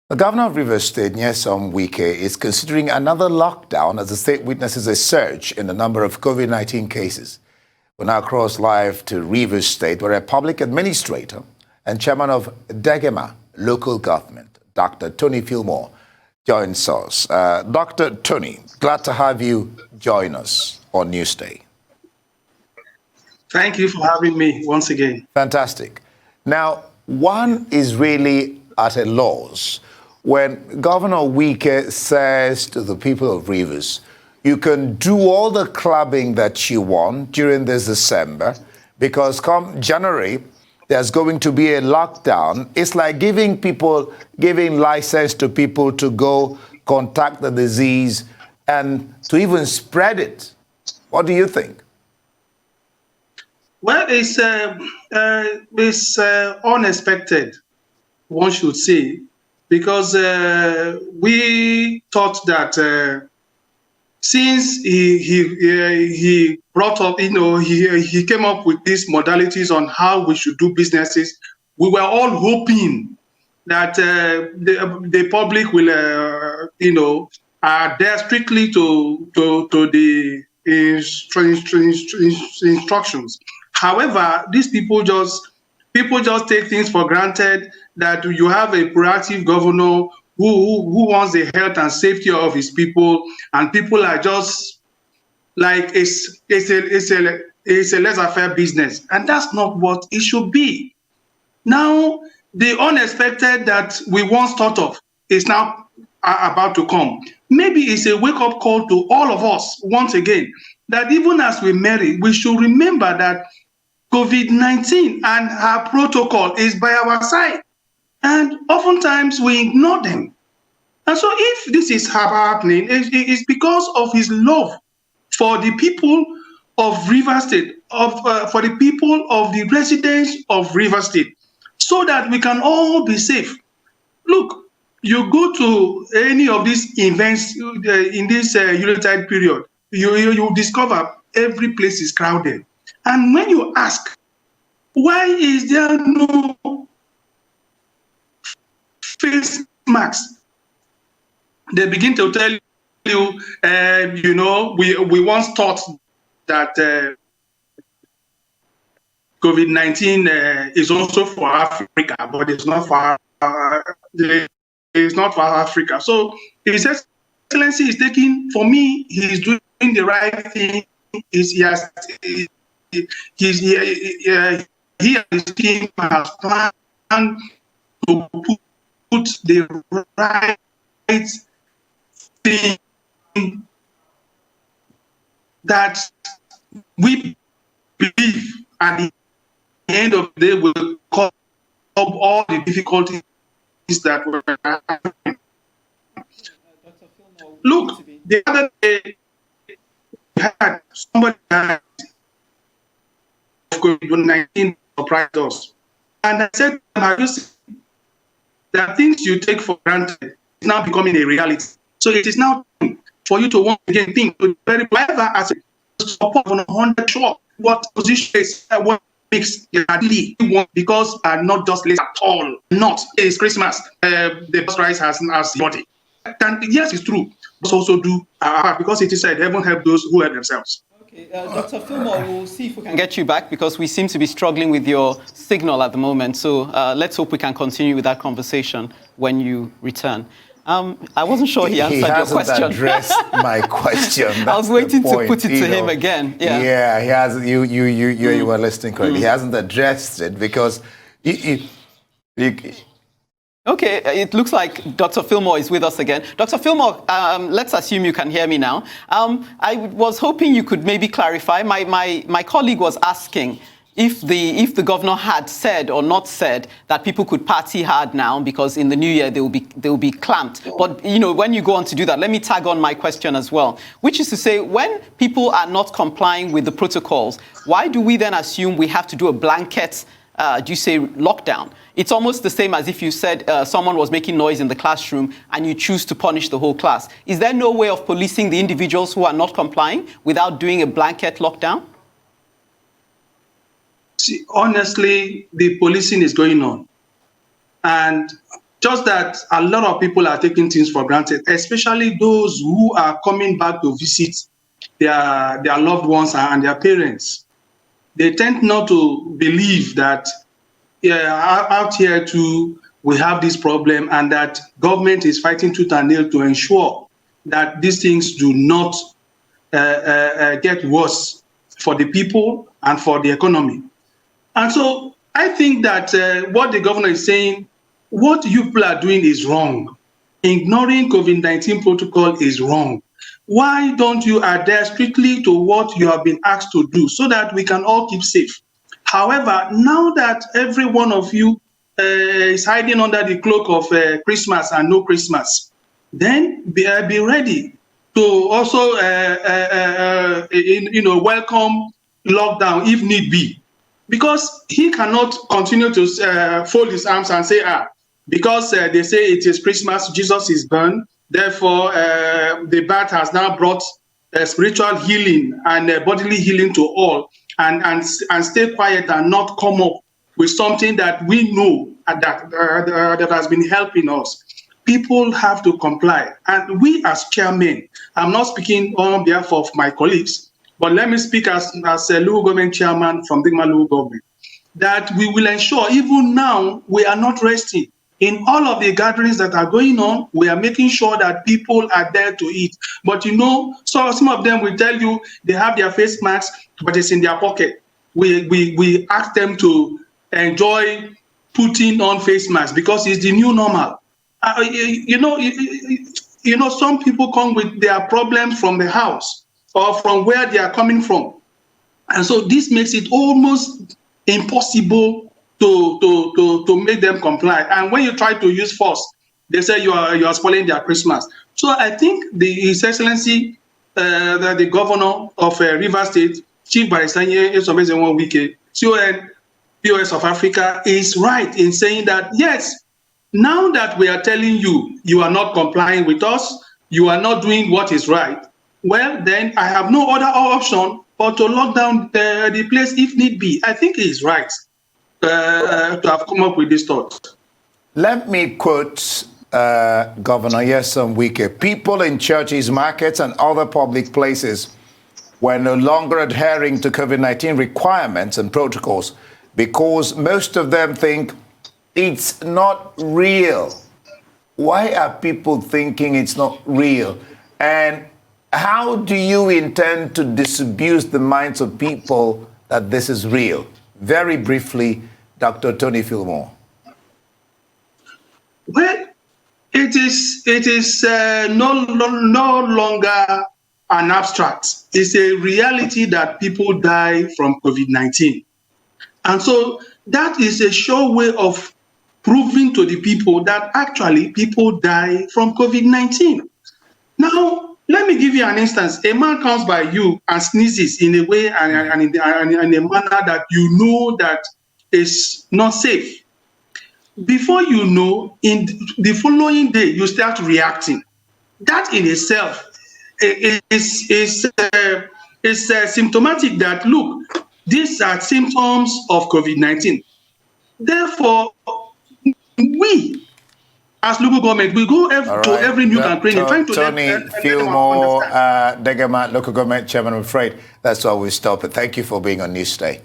The governor of Rivers State, Nyesom Wike, is considering another lockdown as the state witnesses a surge in the number of COVID-19 cases. We now cross live to Rivers State, where a public administrator and chairman of Degema local government, Dr. Tony Fillmore, joins us. Dr. Tony, glad to have you join us on Newsday. Thank you for having me once again. Fantastic. Now, one is really at a loss when Governor Wike says to the people of Rivers, you can do all the clubbing that you want during this December, because come January, there's going to be a lockdown. It's like giving license to people to go contact the disease and to even spread it. What do you think? Well, it's unexpected, one should say, because we thought that since he brought up, he came up with these modalities on how we should do businesses, we were all hoping that the public will, adhere strictly to the instructions. However, these people just take things for granted, that you have a proactive governor who wants the health and safety of his people, and people are just like it's a laissez-faire business, and that's not what it should be. Now, the unexpected that we once thought of is now about to come. Maybe it's a wake-up call to all of us once again, that even as we marry, we should remember that COVID-19 and her protocol is by our side. And oftentimes we ignore them. And so if this is happening, it's because of his love for the people of Rivers State, for the people of the residents of Rivers State, so that we can all be safe. Look, you go to any of these events in this Yuletide period, you discover every place is crowded. And when you ask, why is there no face masks? They begin to tell you, we once thought that COVID-19 is also for Africa, but it's not for Africa. So His Excellency is taking, for me, he's doing the right thing. He and his team have planned to put the right thing that we believe at the end of the day will curb all the difficulties that were happening. Look, the other day we had somebody died of COVID-19 surprised us. And I said, have you seen that things you take for granted is now becoming a reality? So it is now time for you to once again think very clever as a support on 100 sure what position is, what makes really want, because not just less at all. Not it's Christmas. The bus price has body. And yes, it's true. But also do because it is said, heaven help those who help themselves. Okay, Dr. Fillmore, we'll see if we can get you back, because we seem to be struggling with your signal at the moment. So let's hope we can continue with that conversation when you return. I wasn't sure he answered your question. He hasn't addressed my question. I was waiting to put it to him again. Yeah, he has. You were listening correctly. He hasn't addressed it because Okay, it looks like Dr. Fillmore is with us again. Dr. Fillmore, let's assume you can hear me now. I was hoping you could maybe clarify. My colleague was asking if the governor had said or not said that people could party hard now, because in the new year they will be clamped. But when you go on to do that, let me tag on my question as well, which is to say, when people are not complying with the protocols, why do we then assume we have to do a blanket lockdown? It's almost the same as if you said someone was making noise in the classroom and you choose to punish the whole class. Is there no way of policing the individuals who are not complying without doing a blanket lockdown? See, honestly, the policing is going on. And Just that a lot of people are taking things for granted, especially those who are coming back to visit their loved ones and their parents. They tend not to believe that out here too we have this problem, and that government is fighting tooth and nail to ensure that these things do not get worse for the people and for the economy. And so I think that what the governor is saying, what you people are doing is wrong. Ignoring COVID-19 protocol is wrong. Why don't you adhere strictly to what you have been asked to do so that we can all keep safe? However, now that every one of you is hiding under the cloak of Christmas and no Christmas, then be ready to also welcome lockdown if need be. Because he cannot continue to fold his arms and say, because they say it is Christmas, Jesus is born, therefore the birth has now brought spiritual healing and bodily healing to all, and stay quiet and not come up with something that we know that has been helping us. People have to comply. And we as chairmen, I'm not speaking on behalf of my colleagues, but let me speak as a local government chairman from Digma local government, that we will ensure even now we are not resting. In all of the gatherings that are going on, we are making sure that people are there to eat. But so some of them will tell you they have their face masks, but it's in their pocket. We ask them to enjoy putting on face masks because it's the new normal. Some people come with their problems from the house or from where they are coming from. And so this makes it almost impossible to make them comply. And when you try to use force, they say you are spoiling their Christmas. So I think His Excellency, the governor of Rivers State, Chief Barrister Nyesom Wike, CON POS of Africa, is right in saying that, yes, now that we are telling you, you are not complying with us, you are not doing what is right, well, then I have no other option but to lock down the place if need be. I think he is right to have come up with this thought. Let me quote Governor Nyesom Wike. People in churches, markets, and other public places were no longer adhering to COVID-19 requirements and protocols because most of them think it's not real. Why are people thinking it's not real? And how do you intend to disabuse the minds of people that this is real? Very briefly, Dr. Tony Fillmore. Well, it is no longer an abstract. It's a reality that people die from COVID-19. And so that is a sure way of proving to the people that actually people die from COVID-19. Now, let me give you an instance. A man comes by you and sneezes in a way and in a manner that you know that is not safe. Before you know, in the following day, you start reacting. That in itself is symptomatic that, look, these are symptoms of COVID-19. Therefore, we, as local government, we go to every nook and cranny trying to Tony Fillmore, Degama local government chairman. I'm afraid that's why we stop it. Thank you for being on Newsday.